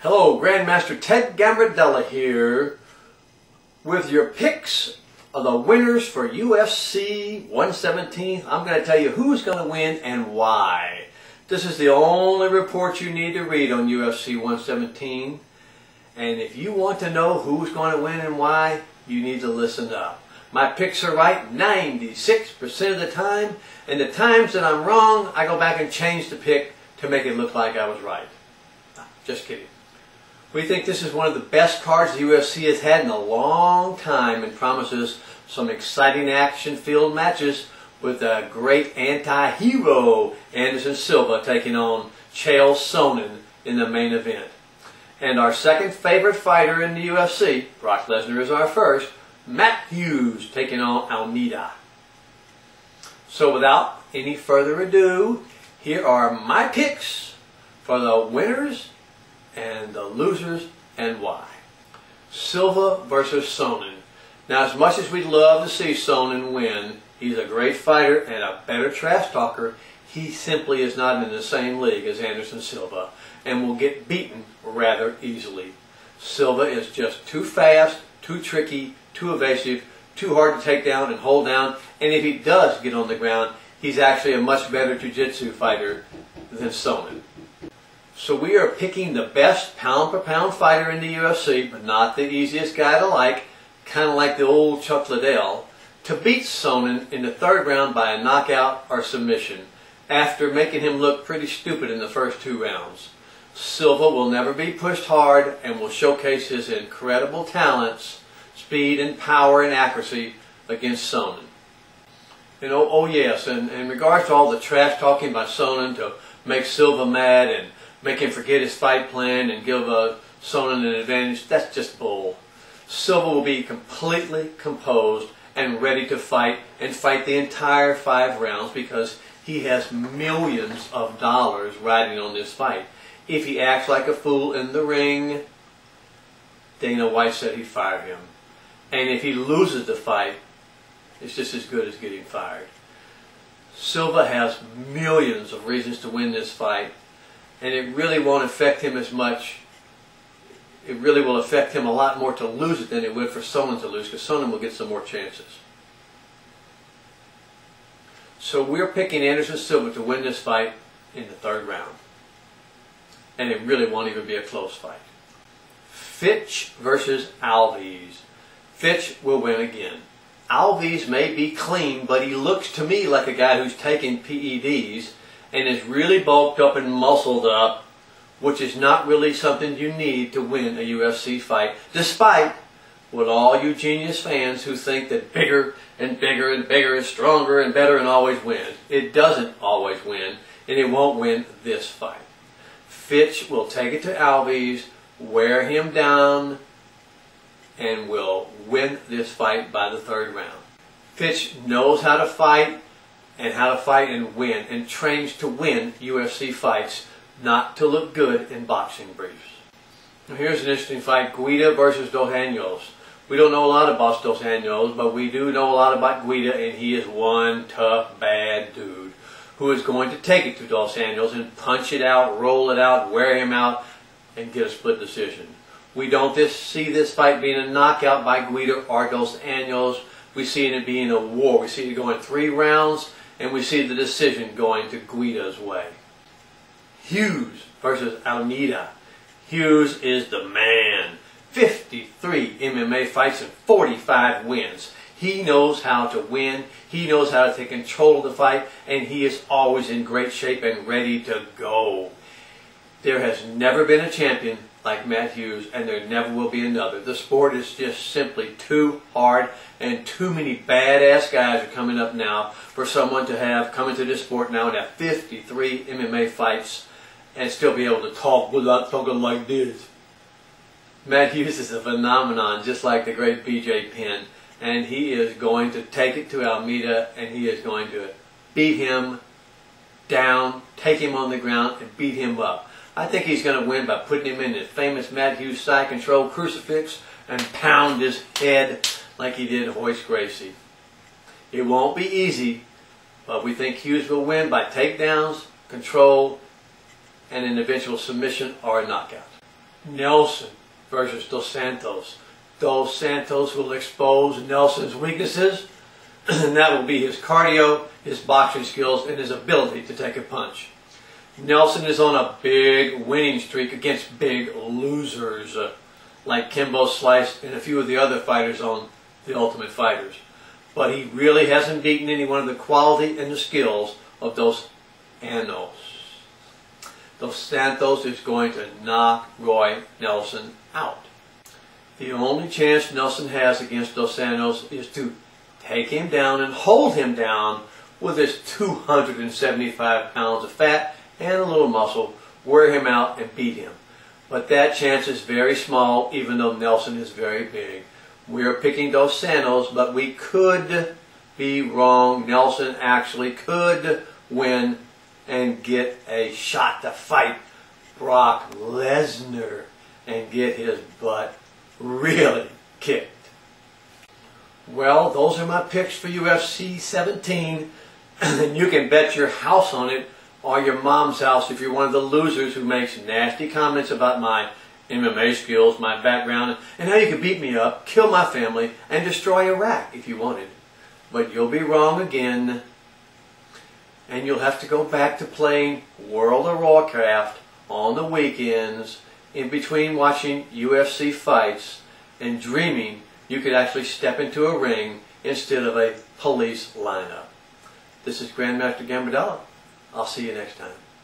Hello, Grandmaster Ted Gambordella here with your picks of the winners for UFC 117. I'm going to tell you who's going to win and why. This is the only report you need to read on UFC 117. And if you want to know who's going to win and why, you need to listen up. My picks are right 96% of the time, and the times that I'm wrong, I go back and change the pick to make it look like I was right. Just kidding. We think this is one of the best cards the UFC has had in a long time and promises some exciting action-filled matches with a great anti-hero Anderson Silva taking on Chael Sonnen in the main event. And our second favorite fighter in the UFC, Brock Lesnar is our first, Matt Hughes taking on Almeida. So without any further ado, here are my picks for the winners and the losers and why. Silva versus Sonnen. Now, as much as we'd love to see Sonnen win, he's a great fighter and a better trash talker. He simply is not in the same league as Anderson Silva and will get beaten rather easily. Silva is just too fast, too tricky, too evasive, too hard to take down and hold down, and if he does get on the ground, he's actually a much better jiu-jitsu fighter than Sonnen. So we are picking the best pound-for-pound fighter in the UFC, but not the easiest guy to like, kind of like the old Chuck Liddell, to beat Sonnen in the third round by a knockout or submission, after making him look pretty stupid in the first two rounds. Silva will never be pushed hard and will showcase his incredible talents, speed and power and accuracy against Sonnen. And oh yes, and in regards to all the trash talking by Sonnen to make Silva mad and make him forget his fight plan and give Sonnen an advantage, that's just bull. Silva will be completely composed and ready to fight and fight the entire 5 rounds because he has millions of dollars riding on this fight. If he acts like a fool in the ring, Dana White said he'd fire him. And if he loses the fight, it's just as good as getting fired. Silva has millions of reasons to win this fight, and it really won't affect him as much. It really will affect him a lot more to lose it than it would for Sonnen to lose, because Sonnen will get some more chances. So we're picking Anderson Silva to win this fight in the 3rd round. And it really won't even be a close fight. Fitch versus Alves. Fitch will win again. Alves may be clean, but he looks to me like a guy who's taken PEDs and is really bulked up and muscled up, which is not really something you need to win a UFC fight, despite what all you genius fans who think that bigger and bigger and bigger is stronger and better and always wins. It doesn't always win, and it won't win this fight. Fitch will take it to Alves, wear him down, and will win this fight by the 3rd round. Fitch knows how to fight and win, and trains to win UFC fights, not to look good in boxing briefs. Now here's an interesting fight, Guida versus Dos Anjos. We don't know a lot about Dos Anjos, but we do know a lot about Guida, and he is one tough, bad dude who is going to take it to Dos Anjos and punch it out, roll it out, wear him out, and get a split decision. We don't see this fight being a knockout by Guida or Dos Anjos. We see it being a war. We see it going 3 rounds, and we see the decision going to Guida's way. Hughes versus Almeida. Hughes is the man. 53 MMA fights and 45 wins. He knows how to win. He knows how to take control of the fight, and he is always in great shape and ready to go. There has never been a champion like Matt Hughes, and there never will be another. The sport is just simply too hard, and too many badass guys are coming up now for someone to have come into this sport now and have 53 MMA fights and still be able to talk without talking like this. Matt Hughes is a phenomenon, just like the great BJ Penn, and he is going to take it to Almeida, and he is going to beat him down, take him on the ground, and beat him up. I think he's going to win by putting him in the famous Matt Hughes side control crucifix and pound his head like he did Hoist Gracie. It won't be easy, but we think Hughes will win by takedowns, control, and an eventual submission or a knockout. Nelson versus Dos Santos. Dos Santos will expose Nelson's weaknesses, and that will be his cardio, his boxing skills, and his ability to take a punch. Nelson is on a big winning streak against big losers, like Kimbo Slice and a few of the other fighters on The Ultimate Fighters. But he really hasn't beaten anyone of the quality and the skills of Dos Anjos. Dos Santos is going to knock Roy Nelson out. The only chance Nelson has against Dos Santos is to take him down and hold him down with his 275 pounds of fat and a little muscle, wear him out and beat him. But that chance is very small, even though Nelson is very big. We are picking Dos Santos, but we could be wrong. Nelson actually could win and get a shot to fight Brock Lesnar and get his butt really kicked. Well, those are my picks for UFC 17, and you can bet your house on it, or your mom's house if you're one of the losers who makes nasty comments about my MMA skills, my background, and how you could beat me up, kill my family, and destroy Iraq if you wanted. But you'll be wrong again, and you'll have to go back to playing World of Warcraft on the weekends in between watching UFC fights and dreaming you could actually step into a ring instead of a police lineup. This is Grandmaster Gambordella. I'll see you next time.